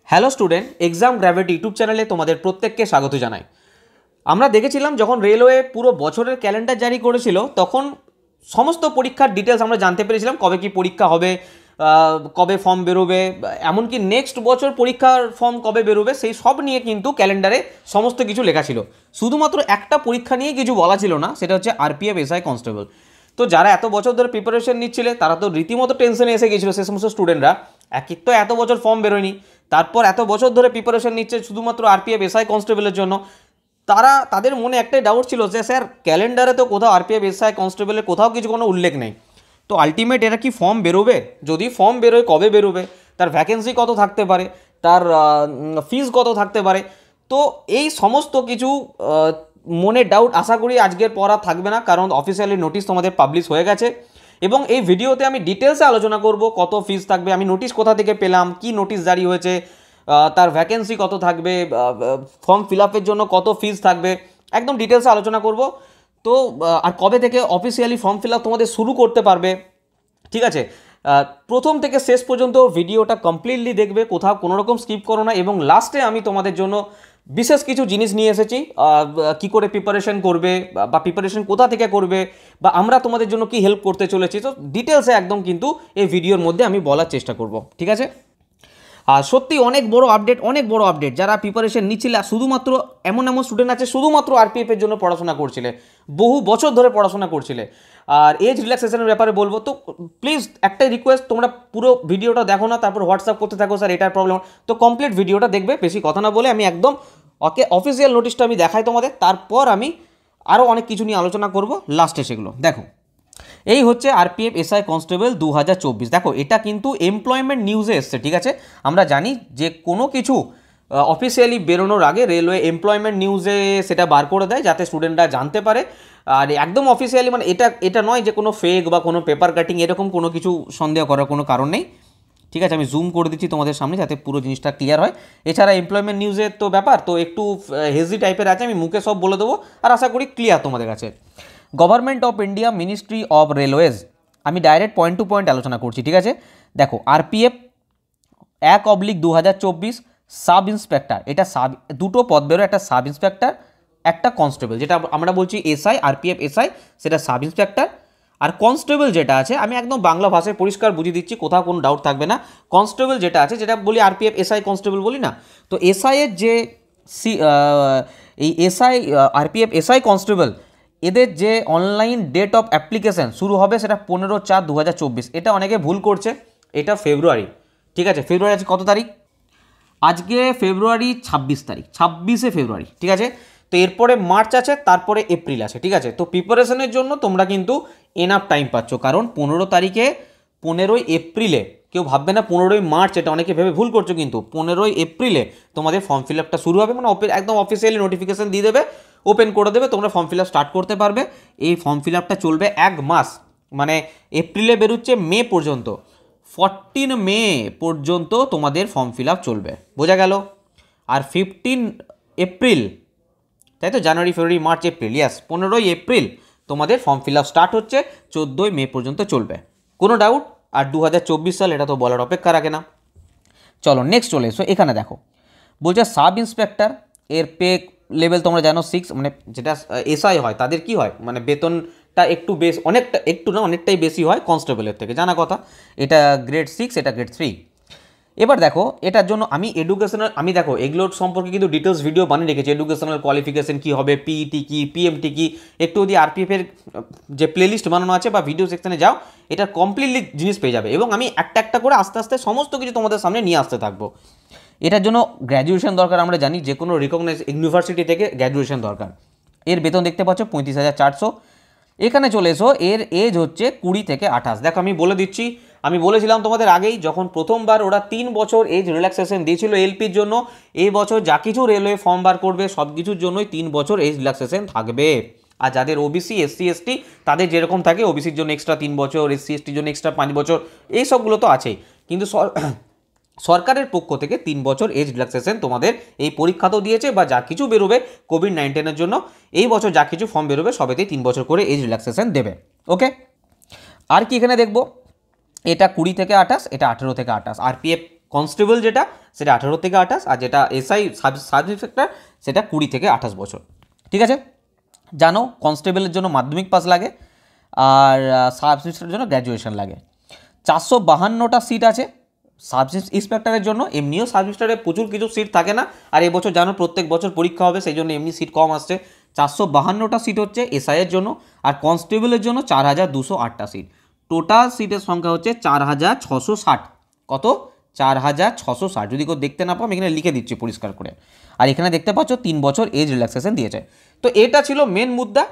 Hello student, exam gravity YouTube চ্যানেলে তোমাদের প্রত্যেককে স্বাগত জানাই। আমরা দেখেছিলাম যখন রেলওয়ে পুরো বছরের ক্যালেন্ডার জারি করেছিল তখন সমস্ত পরীক্ষার ডিটেলস আমরা জানতে পেরেছিলাম, কবে কি পরীক্ষা হবে, কবে ফর্ম বেরোবে, এমনকি নেক্সট বছর পরীক্ষার ফর্ম কবে বেরোবে সেই সব নিয়ে কিন্তু ক্যালেন্ডারে সমস্ত কিছু লেখা ছিল। শুধুমাত্র একটা পরীক্ষা নিয়ে কিছু বলা ছিল না, সেটা হচ্ছে আরপিএফ এসআই কনস্টেবল। তো যারা এত বছর ধরে প্রিপারেশন নিচ্ছিলে তারা তো রীতিমতো টেনশনে এসে গেছিলো, সে সমস্ত স্টুডেন্টরা। একই তো এত বছর ফর্ম বেরোয়নি, তারপর এত বছর ধরে প্রিপারেশন নিচ্ছে শুধুমাত্র আরপিএফ এসআই কনস্টেবলের জন্য। তাদের মনে একটাই ডাউট ছিল যে স্যার ক্যালেন্ডারে তো কোথাও আরপিএফ এসআই কনস্টেবলের কোথাও কিছু কোনো উল্লেখ নেই, তো আলটিমেট এরা কি ফর্ম বেরোবে? যদি ফর্ম বেরোয় কবে বেরোবে, তার ভ্যাকেন্সি কত থাকতে পারে, তার ফিস কত থাকতে পারে, তো এই সমস্ত কিছু মনে ডাউট আশা করি আজকের পর আর থাকবে না, কারণ অফিসিয়ালি নোটিশ তোমাদের পাবলিশ হয়ে গেছে। এবং এই ভিডিওতে আমি ডিটেলসে আলোচনা করব কত ফিস থাকবে, আমি নোটিশ কোথা থেকে পেলাম, কি নোটিশ জারি হয়েছে, তার ভ্যাকেন্সি কত থাকবে, ফর্ম ফিল আপের জন্য কত ফিস থাকবে, একদম ডিটেলসে আলোচনা করব। তো আর কবে থেকে অফিসিয়ালি ফর্ম ফিল আপ তোমাদের শুরু করতে পারবে, ঠিক আছে? প্রথম থেকে শেষ পর্যন্ত ভিডিওটা কমপ্লিটলি দেখবে, কোথাও কোনো রকম স্কিপ করো না। এবং লাস্টে আমি তোমাদের জন্য বিশেষ কিছু জিনিস নিয়ে এসেছি, কি করে প্রিপারেশন করবে বা প্রিপারেশন কোথা থেকে করবে, বা আমরা তোমাদের জন্য কি হেল্প করতে চলেছি, তো ডিটেলসে একদম কিন্তু এই ভিডিওর মধ্যে আমি বলার চেষ্টা করব, ঠিক আছে? আর সত্যি অনেক বড় আপডেট। যারা প্রিপারেশন নিচ্ছিলে, শুধুমাত্র এমন স্টুডেন্ট আছে শুধুমাত্র আরপিএফ এর জন্য পড়াশোনা করছিলে, বহু বছর ধরে পড়াশোনা করছিলে, আর এজ রিল্যাক্সেশনের ব্যাপারে বলবো। তো প্লিজ একটাই রিকোয়েস্ট, তোমরা পুরো ভিডিওটা দেখো না, তারপর হোয়াটসঅ্যাপ করতে থাকো স্যার এটার প্রবলেম, তো কমপ্লিট ভিডিওটা দেখবে। বেশি কথা না বলে আমি একদম অফিসিয়াল নোটিশটা আমি দেখাই তোমাদের, তারপর আমি আরও অনেক কিছু নিয়ে আলোচনা করব লাস্টে। সেগুলো দেখো, এই হচ্ছে আরপিএফ এসআই কনস্টেবল 2024। দেখো এটা কিন্তু এমপ্লয়মেন্ট নিউজে এসছে, ঠিক আছে? আমরা জানি যে কোনো কিছু অফিসিয়ালি বেরোনোর আগে রেলওয়ে এমপ্লয়মেন্ট নিউজে সেটা বার করে দেয়, যাতে স্টুডেন্টরা জানতে পারে। আর একদম অফিসিয়ালি মানে এটা নয় যে কোনো ফেক বা কোনো পেপার কাটিং, এরকম কোনো কিছু সন্দেহ করার কোনো কারণ নেই, ঠিক আছে? আমি জুম করে দিচ্ছি তোমাদের সামনে যাতে পুরো জিনিসটা ক্লিয়ার হয়। এছাড়া এমপ্লয়মেন্ট নিউজের তো ব্যাপার তো একটু হেজি টাইপের আছে, আমি মুখে সব বলে দেবো, আর আশা করি ক্লিয়ার তোমাদের কাছে। Government of India, ministry of railways, আমি ডাইরেক্ট পয়েন্ট টু পয়েন্ট আলোচনা করছি, ঠিক আছে? দেখো আরপিএফ 1/2024 সাব ইন্সপেক্টর, এটা দুটো পদ বেরো, একটা সাব ইন্সপেক্টর, একটা কনস্টেবল। যেটা আমরা বলছি এসআই, আরপিএফ এসআই, সেটা সাব ইন্সপেক্টর। আর কনস্টেবল যেটা আছে, আমি একদম বাংলা ভাষায় পরিষ্কার বুঝিয়ে দিচ্ছি, কোথাও কোনো ডাউট থাকবে না। কনস্টেবল যেটা আছে, যেটা বলি আরপিএফ এসআই কনস্টেবল বলি না, তো এসআই এর যে এই এসআই আরপিএফ এসআই কনস্টেবল, এদের যে অনলাইন ডেট অফ অ্যাপ্লিকেশান শুরু হবে সেটা 15/4/2024। এটা অনেকে ভুল করছে, এটা ফেব্রুয়ারি, ঠিক আছে? ফেব্রুয়ারি আছে কত তারিখ? আজকে ফেব্রুয়ারি 26 তারিখ, 26শে ফেব্রুয়ারি, ঠিক আছে? তো এরপরে মার্চ আছে, তারপরে এপ্রিল আছে, ঠিক আছে? তো প্রিপারেশনের জন্য তোমরা কিন্তু এনাফ টাইম পাচ্ছ, কারণ 15 এপ্রিলে, কেউ ভাববে না 15 মার্চ, এটা অনেকে ভেবে ভুল করছো, কিন্তু 15 এপ্রিলে তোমাদের ফর্ম ফিল আপটা শুরু হবে, মানে একদম অফিসিয়ালি নোটিফিকেশান দিয়ে দেবে, ওপেন করে দেবে, তোমরা ফর্ম ফিল আপ স্টার্ট করতে পারবে। এই ফর্ম ফিল আপটা চলবে 1 মাস, মানে এপ্রিলে বেরোচ্ছে মে পর্যন্ত, 14 মে পর্যন্ত তোমাদের ফর্ম ফিল আপ চলবে, বোঝা গেল? আর 15 এপ্রিল, তাই তো, জানুয়ারি ফেব্রুয়ারি মার্চ এপ্রিল, ইয়াস, 15 এপ্রিল তোমাদের ফর্ম ফিল আপ স্টার্ট হচ্ছে, 14 মে পর্যন্ত চলবে। কোনো ডাউট? আর 2024 সাল, এটা তো বলার অপেক্ষা রাখে না। চলো নেক্সট চলে এসো, এখানে দেখো বলছে সাব ইন্সপেক্টর, এর পে লেভেল তোমরা জানো 6, মানে যেটা এসআই হয় তাদের কি হয়, মানে বেতনটা একটু অনেকটাই বেশি হয় কনস্টেবলের থেকে, জানা কথা। এটা গ্রেড 6, এটা গ্রেড 3। এবার দেখো এটার জন্য আমি দেখো এগুলোর সম্পর্কে কিন্তু ডিটেলস ভিডিও বানিয়ে রেখেছি, এডুকেশনাল কোয়ালিফিকেশন কী হবে, পিইটি কি, পিএমটি কি, একটু যদি আরপিএফের যে প্লেলিস্ট বানানো আছে বা ভিডিও সেকশনে যাও, এটা কমপ্লিটলি জিনিস পেয়ে যাবে। এবং আমি একটা একটা করে আস্তে আস্তে সমস্ত কিছু তোমাদের সামনে নিয়ে আসতে থাকবো। এটার জন্য গ্র্যাজুয়েশন দরকার, আমরা জানি যে কোনো রিকগনাইজ ইউনিভার্সিটি থেকে গ্র্যাজুয়েশন দরকার। এর বেতন দেখতে পাচ্ছ 35,400। এখানে চলে এসো, এর এজ হচ্ছে 20 থেকে 28। দেখো আমি বলে দিচ্ছি, আমি বলেছিলাম তোমাদের আগেই, যখন প্রথমবার ওরা 3 বছর এজ রিল্যাক্সেশন দিয়েছিল এলপির জন্য, এই বছর যা কিছু রেলওয়ে ফর্ম বার করবে সব কিছুর জন্যই 3 বছর এজ রিল্যাক্সেশন থাকবে। আর যাদের ওবিসি, এসসি, এসটি, তাদের যেরকম থাকে, ওবিসির জন্য এক্সট্রা 3 বছর, এসসি এসটির জন্য এক্সট্রা 5 বছর, এই সবগুলো তো আছেই। কিন্তু সরকারের পক্ষ থেকে 3 বছর এজ রিল্যাক্সেশন তোমাদের এই পরীক্ষাতেও দিয়েছে, বা যা কিছু বেরোবে কোভিড-19 জন্য এই বছর যা কিছু ফর্ম বেরোবে সবেতেই 3 বছর করে এজ রিল্যাক্সেশন দেবে। ওকে, আর কি এখানে দেখবো, এটা 20 থেকে 28, এটা 18 থেকে 28। আরপিএফ কনস্টেবল যেটা সেটা 18 থেকে 28, আর যেটা এসআই সাব ইন্সপেক্টর সেটা 20 থেকে 28 বছর। ঠিক আছে, জানো কনস্টেবলের জন্য মাধ্যমিক পাস লাগে আর সাব ইন্সপেক্টরের জন্য গ্র্যাজুয়েশন লাগে। 452টা সিট আছে সাব ইন্সপেক্টরের জন্য। এমনিও সাব ইন্সপেক্টরে প্রচুর কিছু সিট থাকে না, আর এবছর জানো প্রত্যেক বছর পরীক্ষা হবে, সেই জন্য এমনি সিট কম আসছে। 452টা সিট হচ্ছে এসআইয়ের জন্য, আর কনস্টেবলের জন্য 4208টা সিট। টোটাল সিটের সংখ্যা হচ্ছে 4660। কত? 4660। যদি কেউ দেখতে না পাও আমি এখানে লিখে দিচ্ছি পরিষ্কার করে। আর এখানে দেখতে পাচ্ছ 3 বছর এজ রিল্যাক্সেশন দিয়েছে। তো এটা ছিল মেন মুদ্রা।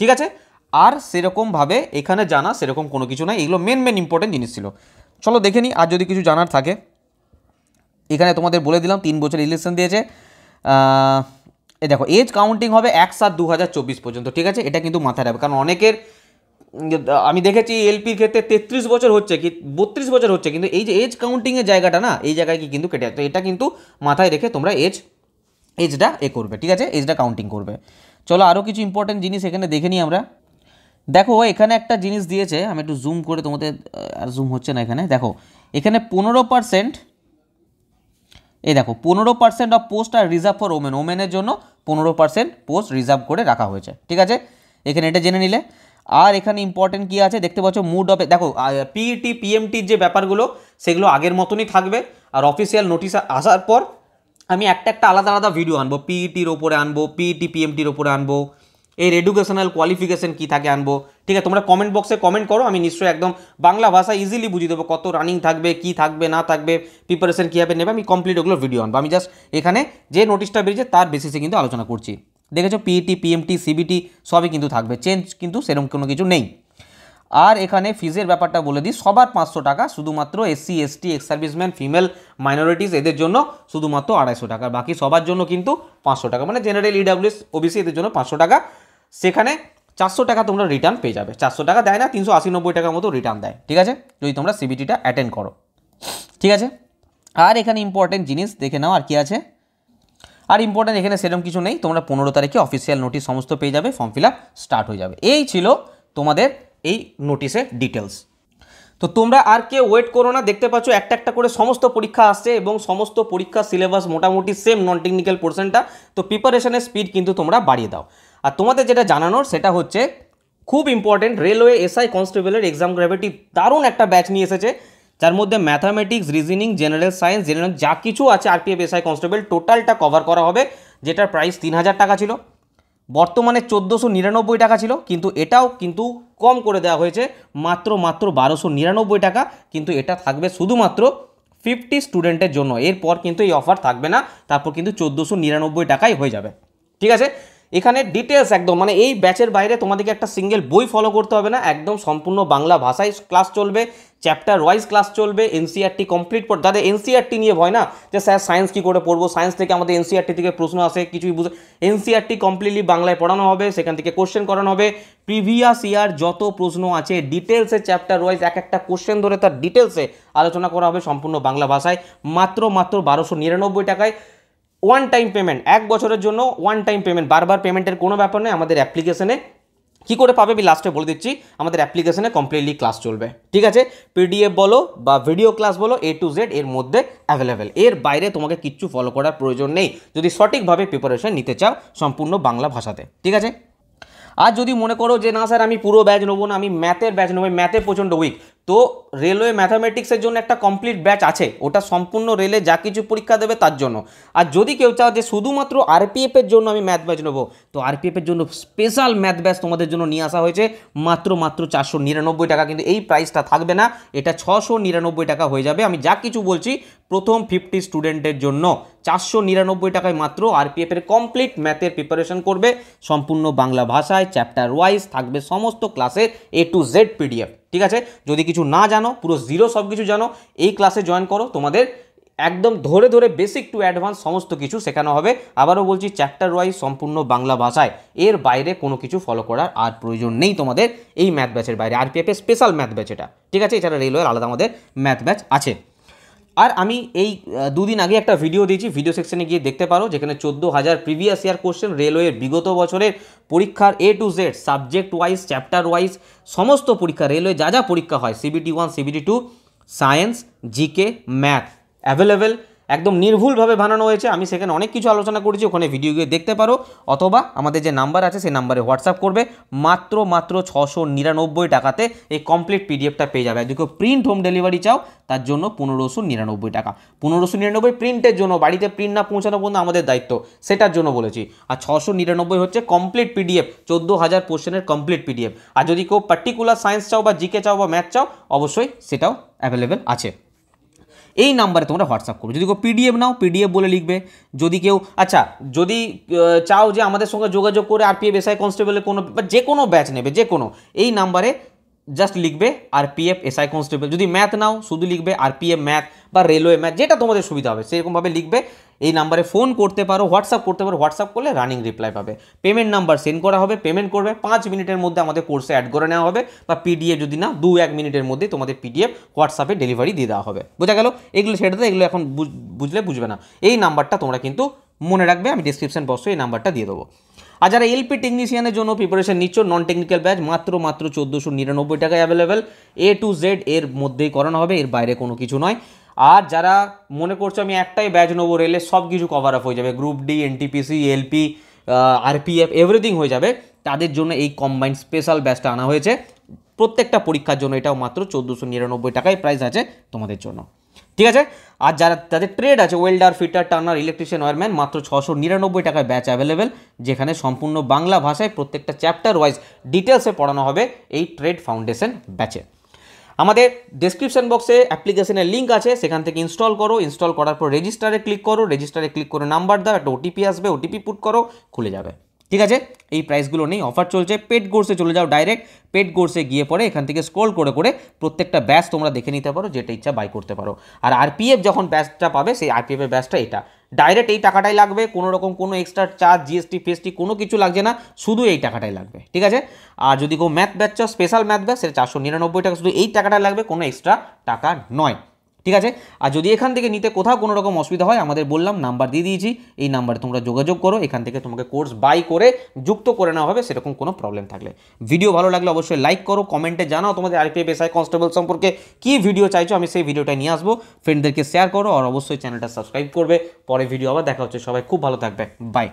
ঠিক আছে, আর সেরকমভাবে এখানে জানা সেরকম কোনো কিছু নাই, এগুলো মেন ইম্পর্টেন্ট জিনিস ছিল। চলো দেখে নিই আর যদি কিছু জানার থাকে। এখানে তোমাদের বলে দিলাম 3 বছর রিল্যাক্সেশন দিয়েছে। এই দেখো এজ কাউন্টিং হবে 1/7/2024 পর্যন্ত। ঠিক আছে, এটা কিন্তু মাথায় রাখবে, কারণ অনেকের আমি দেখেছি এলপির ক্ষেত্রে 33 বছর হচ্ছে কি 32 বছর হচ্ছে, কিন্তু এই যে এজ কাউন্টিংয়ের জায়গাটা না, এই জায়গায় কি কিন্তু কেটে যায়। তো এটা কিন্তু মাথায় রেখে তোমরা এজটা করবে। ঠিক আছে, এজটা কাউন্টিং করবে। চলো আরও কিছু ইম্পর্টেন্ট জিনিস এখানে দেখে নিই আমরা। দেখো এখানে একটা জিনিস দিয়েছে, আমি একটু জুম করে তোমাদের, আর জুম হচ্ছে না এখানে। দেখো এখানে 15%, এই দেখো 15% অফ পোস্ট আর রিজার্ভ ফর ওমেনের জন্য 15% পোস্ট রিজার্ভ করে রাখা হয়েছে। ঠিক আছে, এখানে এটা জেনে নিলে। আর এখানে ইম্পর্টেন্ট কী আছে দেখতে পাচ্ছ, মুড অফ, দেখো পিইটি পিএমটির যে ব্যাপারগুলো সেগুলো আগের মতনই থাকবে। আর অফিসিয়াল নোটিশ আসার পর আমি একটা আলাদা আলাদা ভিডিও আনবো, পিইটির ওপরে আনবো, পিইটি পিএমটির ওপরে আনবো, এর এডুকেশনাল কোয়ালিফিকেশন কী থাকে আনবো। ঠিক আছে, তোমরা কমেন্ট বক্সে কমেন্ট করো, আমি নিশ্চয়ই একদম বাংলা ভাষা ইজিলি বুঝিয়ে দেবো কত রানিং থাকবে, কী থাকবে না থাকবে, প্রিপারেশন কীভাবে নেবে, আমি কমপ্লিট ওগুলো ভিডিও আনবো। আমি জাস্ট এখানে যে নোটিশটা বেরিয়েছে তার বেসিসে কিন্তু আলোচনা করছি। দেখেছো পিইটি পিএমটি সিবিটি সবই কিন্তু থাকবে, চেঞ্জ কিন্তু সেরকম কোনো কিছু নেই। আর এখানে ফিজের ব্যাপারটা বলে দিই, সবার 500 টাকা, শুধুমাত্র SC ST ex serviceman female minorities এদের জন্য শুধুমাত্র 250 টাকা, বাকি সবার জন্য কিন্তু 500 টাকা, মানে জেনারেল ইডাব্লিউএস ওবিসি এদের জন্য 500 টাকা। সেখানে 400 টাকা তোমরা রিটার্ন পেয়ে যাবে। 400 টাকা দেয় না, 380-90 টাকার মতো রিটার্ন দেয়। ঠিক আছে, যদি তোমরা সিবিটিটা অ্যাটেন্ড করো। ঠিক আছে, আর এখানে ইম্পর্টেন্ট জিনিস দেখে নাও আর কি আছে। আর ইম্পর্টেন্ট এখানে সেরকম কিছু নেই, তোমরা 15 তারিখে অফিসিয়াল নোটিশ সমস্ত পেয়ে যাবে, ফর্ম ফিল আপ স্টার্ট হয়ে যাবে। এই ছিল তোমাদের এই নোটিশের ডিটেলস। তো তোমরা আর কেউ ওয়েট করো না, দেখতে পাচ্ছ একটা করে সমস্ত পরীক্ষা আসছে এবং সমস্ত পরীক্ষার সিলেবাস মোটামুটি সেম, নন টেকনিক্যাল পোর্শনটা। তো প্রিপারেশনের স্পিড কিন্তু তোমরা বাড়িয়ে দাও। আর তোমাদের যেটা জানানোর সেটা হচ্ছে খুব ইম্পর্টেন্ট, রেলওয়ে এসআই কনস্টেবলের এক্সাম গ্র্যাভিটি দারুণ একটা ব্যাচ নিয়ে এসেছে, যার মধ্যে mathematics, reasoning, general science, general যা কিছু আছে আরপিএফ এসআই কনস্টেবল টোটালটা কভার করা হবে, যেটার প্রাইস 3000 টাকা ছিল, বর্তমানে 1499 টাকা ছিল, কিন্তু এটাও কিন্তু কম করে দেওয়া হয়েছে, মাত্র 1299 টাকা। কিন্তু এটা থাকবে শুধুমাত্র 50 স্টুডেন্টের জন্য, এরপর কিন্তু এই অফার থাকবে না, তারপর কিন্তু 1499 টাকাই হয়ে যাবে। ঠিক আছে, এখানে ডিটেলস একদম, মানে এই ব্যাচের বাইরে তোমাদেরকে একটা সিঙ্গেল বই ফলো করতে হবে না, একদম সম্পূর্ণ বাংলা ভাষায় ক্লাস চলবে, চ্যাপ্টার ওয়াইজ ক্লাস চলবে, এনসিআরটি কমপ্লিট যাদের এনসিআরটি নিয়ে ভয় না যে স্যার সায়েন্স কী করে পড়বো, সায়েন্স থেকে আমাদের এনসিআরটি থেকে প্রশ্ন আসে কিছুই বুঝে, এনসিআরটি কমপ্লিটলি বাংলায় পড়ানো হবে, সেখান থেকে কোশ্চেন করানো হবে, প্রিভিয়াস ইয়ার যত প্রশ্ন আছে ডিটেলসে চ্যাপ্টার ওয়াইজ একটা কোশ্চেন ধরে তার ডিটেলসে আলোচনা করা হবে সম্পূর্ণ বাংলা ভাষায়, মাত্র 1299 টাকায়। ওয়ান টাইম পেমেন্ট, 1 বছরের জন্য ওয়ান টাইম পেমেন্ট, বারবার পেমেন্টের কোনো ব্যাপার নেই। আমাদের অ্যাপ্লিকেশনে কী করে পাবে আমি লাস্টে বলে দিচ্ছি, আমাদের অ্যাপ্লিকেশনে কমপ্লিটলি ক্লাস চলবে। ঠিক আছে, পিডিএফ বলো বা ভিডিও ক্লাস বলো, A to Z এর মধ্যে অ্যাভেলেবেল, এর বাইরে তোমাকে কিচ্ছু ফলো করার প্রয়োজন নেই যদি সঠিকভাবে প্রিপারেশন নিতে চাও সম্পূর্ণ বাংলা ভাষাতে। ঠিক আছে, আর যদি মনে করো যে না স্যার আমি পুরো ব্যাচ নেবো না, আমি ম্যাথের ব্যাচ নেবো, ম্যাথে প্রচণ্ড উইক, তো রেলওয়ে ম্যাথামেটিক্সের জন্য একটা কমপ্লিট ব্যাচ আছে, ওটা সম্পূর্ণ রেলে যা কিছু পরীক্ষা দেবে তার জন্য। আর যদি কেউ চাও যে শুধুমাত্র আরপিএফের জন্য আমি ম্যাথ ব্যাচ নেবো, তো আরপিএফের জন্য স্পেশাল ম্যাথ ব্যাচ তোমাদের জন্য নিয়ে আসা হয়েছে, মাত্র 499 টাকা। কিন্তু এই প্রাইসটা থাকবে না, এটা 699 টাকা হয়ে যাবে। আমি যা কিছু বলছি প্রথম 50 স্টুডেন্টের জন্য 499 টাকায় মাত্র আরপিএফের কমপ্লিট ম্যাথের প্রিপারেশন করবে, সম্পূর্ণ বাংলা ভাষায় চ্যাপ্টার ওয়াইজ থাকবে সমস্ত ক্লাসের A to Z পিডিএফ। ঠিক আছে, যদি কিছু না জানো, পুরো জিরো সব কিছু জানো, এই ক্লাসে জয়েন করো, তোমাদের একদম ধরে ধরে বেসিক টু অ্যাডভান্স সমস্ত কিছু শেখানো হবে। আবারও বলছি চ্যাপ্টার ওয়াইজ সম্পূর্ণ বাংলা ভাষায়, এর বাইরে কোনো কিছু ফলো করার আর প্রয়োজন নেই তোমাদের এই ম্যাথ ব্যাচের বাইরে। আরপিএফের স্পেশাল ম্যাথ ব্যাচ এটা। ঠিক আছে, এছাড়া রেলওয়ের আলাদা আমাদের ম্যাথ ব্যাচ আছে। আর আমি এই 2 দিন আগে একটা ভিডিও দিয়েছি, ভিডিও সেকশনে গিয়ে দেখতে পারো, যেখানে 14,000 প্রিভিয়াস ইয়ার কোশ্চেন, রেলওয়ের বিগত বছরের পরীক্ষার A to Z subject wise chapter wise সমস্ত পরীক্ষা, রেলওয়ে যা যা পরীক্ষা হয়, CBT 1 CBT 2, science, GK, math, available, একদম নির্ভুলভাবে বানানো হয়েছে। আমি সেখানে অনেক কিছু আলোচনা করেছি, ওখানে ভিডিও গিয়ে দেখতে পারো, অথবা আমাদের যে নাম্বার আছে সেই নাম্বারে হোয়াটসঅ্যাপ করবে। মাত্র 699 টাকাতে এই কমপ্লিট পিডিএফটা পেয়ে যাবে। যদি কেউ প্রিন্ট হোম ডেলিভারি চাও তার জন্য 1599 টাকা। 1599 প্রিন্টের জন্য, বাড়িতে প্রিন্ট না পৌঁছানো পর্যন্ত আমাদের দায়িত্ব, সেটার জন্য বলেছি। আর 699 হচ্ছে কমপ্লিট পিডিএফ, 14,000 কোশ্চেনের কমপ্লিট পিডিএফ। আর যদি কেউ পার্টিকুলার সায়েন্স চাও বা জিকে চাও বা ম্যাথ চাও, অবশ্যই সেটাও অ্যাভেলেবেল আছে। এই নাম্বারে তোমরা হোয়াটসঅ্যাপ করবে। যদি কেউ পিডিএফ নাও, পিডিএফ বলে লিখবে। যদি কেউ যদি চাও যে আমাদের সঙ্গে যোগাযোগ করে আরপিএফ এসআই কনস্টেবলের কোনো বা যে কোনো ব্যাচ নেবে, যে কোনো, এই নাম্বারে জাস্ট লিখবে আরপিএফ এসআই কনস্টেবল। যদি ম্যাথ নাও শুধু লিখবে আরপিএফ ম্যাথ বা রেলওয়ে ম্যাথ, যেটা তোমাদের সুবিধা হবে সেরকমভাবে লিখবে। এই নাম্বারে ফোন করতে পারো, হোয়াটসঅ্যাপ করতে পারো। হোয়াটসঅ্যাপ করলে রানিং রিপ্লাই পাবে। পেমেন্ট নাম্বার সেন্ড করা হবে, পেমেন্ট করবে, 5 মিনিটের মধ্যে আমাদের কোর্সে অ্যাড করে নেওয়া হবে। বা পিডিএফ যদি না, 2-1 মিনিটের মধ্যে তোমাদের পিডিএফ হোয়াটসঅ্যাপে ডেলিভারি দিয়ে দেওয়া হবে। বোঝা গেল? এগুলো ছেড়ে দাও, এগুলো এখন বুঝলে বুঝবে না। এই নাম্বারটা তোমরা কিন্তু মনে রাখবে, আমি ডিসক্রিপশন বক্সে এই নাম্বারটা দিয়ে দেবো। আর যারা এলপি টেকনিশিয়ানের জন্য প্রিপারেশন নিচ্ছ, নন টেকনিক্যাল ব্যাচ, মাত্র 1499 টাকায় অ্যাভেলেবেল। A to Z এর মধ্যেই করানো হবে, এর বাইরে কোনো কিছু নয়। আর যারা মনে করছো আমি একটাই ব্যাচ নেবো, রেলে সব কিছু কভার আপ হয়ে যাবে, group D, NTPC, LP, RPF, everything হয়ে যাবে, তাদের জন্য এই কম্বাইন্ড স্পেশাল ব্যাচটা আনা হয়েছে। প্রত্যেকটা পরীক্ষার জন্য এটাও মাত্র 1499 টাকায় প্রাইস আছে তোমাদের জন্য। ঠিক আছে? আর যাদের ট্রেড আছে, welder, fitter, turner, electrician, wireman, মাত্র 699 টাকায় ব্যাচ অ্যাভেলেবেল, যেখানে সম্পূর্ণ বাংলা ভাষায় প্রত্যেকটা চ্যাপ্টার ওয়াইজ ডিটেলসে পড়ানো হবে এই ট্রেড ফাউন্ডেশন ব্যাচে। আমাদের ডেসক্রিপশন বক্সে অ্যাপ্লিকেশনের লিঙ্ক আছে, সেখান থেকে ইনস্টল করো। ইনস্টল করার পর রেজিস্টারে ক্লিক করো, রেজিস্টারে ক্লিক করে নাম্বার দাও, একটা ওটিপি আসবে, ওটিপি পুট করো, খুলে যাবে। ঠিক আছে? এই প্রাইসগুলো নেই, অফার চলছে। পেড কোর্সে চলে যাও ডাইরেক্ট। পেড কোর্সে গিয়ে পরে এখান থেকে স্ক্রল করে করে প্রত্যেকটা ব্যাচ তোমরা দেখে নিতে পারো, যেটা ইচ্ছা বাই করতে পারো। আর আরপিএফ যখন ব্যাচটা পাবে, সেই আরপিএফ এর ব্যাচটা এটা ডাইরেক্ট এই টাকাটাই লাগবে, কোনো রকম কোনো এক্সট্রা চার্জ, জিএসটি ফিএসটি কোনো কিছু লাগছে না, শুধু এই টাকাটাই লাগবে। ঠিক আছে? আর যদি কেউ ম্যাথ ব্যাচ চাও, স্পেশাল ম্যাথ ব্যাচ, সেটা 499 টাকা, শুধু এই টাকাটা লাগবে, কোনো এক্সট্রা টাকা নয়। ঠিক আছে? আর যদি এখান থেকে নিতে কোথাও কোনো রকম অসুবিধা হয়, আমাদের বললাম নাম্বার দিয়ে দিয়েছি, এই নাম্বারে তোমরা যোগাযোগ করো। এখান থেকে তোমাকে কোর্স বাই করে যুক্ত করে নেওয়া হবে, সেরকম কোনো প্রবলেম থাকলে। ভিডিও ভালো লাগলে অবশ্যই লাইক করো, কমেন্টে জানাও তোমাদের আরপিএফ এসআই কনস্টেবল সম্পর্কে কী ভিডিও চাইছো, আমি সেই ভিডিওটা নিয়ে আসবো। ফ্রেন্ডদেরকে শেয়ার করো, আর অবশ্যই চ্যানেলটা সাবস্ক্রাইব করবে। পরে ভিডিও আবার দেখা হচ্ছে। সবাই খুব ভালো থাকবে, বাই।